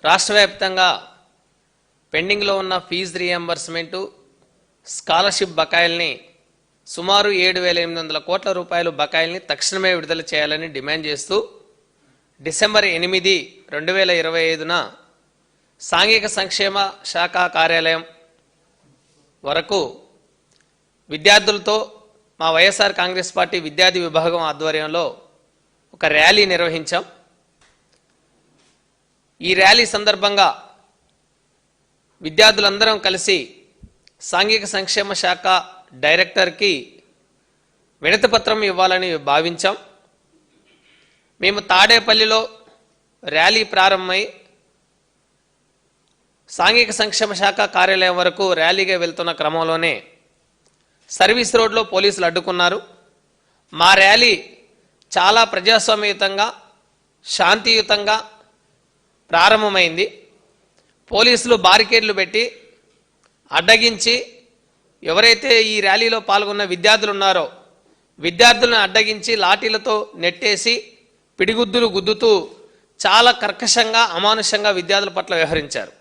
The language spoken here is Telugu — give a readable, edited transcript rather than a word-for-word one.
రాష్ట్ర వ్యాప్తంగా పెండింగ్లో ఉన్న ఫీజు రీఎంబర్స్మెంటు, స్కాలర్షిప్ బకాయిల్ని సుమారు 7,800 కోట్ల రూపాయలు బకాయిల్ని తక్షణమే విడుదల చేయాలని డిమాండ్ చేస్తూ డిసెంబర్ 8, 2025న సాంఘిక సంక్షేమ శాఖ కార్యాలయం వరకు విద్యార్థులతో మా వైఎస్ఆర్ కాంగ్రెస్ పార్టీ విద్యార్థి విభాగం ఆధ్వర్యంలో ఒక ర్యాలీ నిర్వహించాం. ఈ ర్యాలీ సందర్భంగా విద్యార్థులందరం కలిసి సాంఘిక సంక్షేమ శాఖ డైరెక్టర్కి వినతిపత్రం ఇవ్వాలని భావించాం. మేము తాడేపల్లిలో ర్యాలీ ప్రారంభమై సాంఘిక సంక్షేమ శాఖ కార్యాలయం వరకు ర్యాలీగా వెళ్తున్న క్రమంలోనే సర్వీస్ రోడ్లో పోలీసులు అడ్డుకున్నారు. మా ర్యాలీ చాలా ప్రజాస్వామ్యయుతంగా శాంతియుతంగా ప్రారంభమైంది. పోలీసులు బారికేడ్లు పెట్టి అడ్డగించి ఎవరైతే ఈ ర్యాలీలో పాల్గొన్న విద్యార్థులు ఉన్నారో విద్యార్థులను అడ్డగించి లాఠీలతో నెట్టేసి పిడిగుద్దులు గుద్దుతూ చాలా కర్కశంగా అమానుషంగా విద్యార్థుల పట్ల వ్యవహరించారు.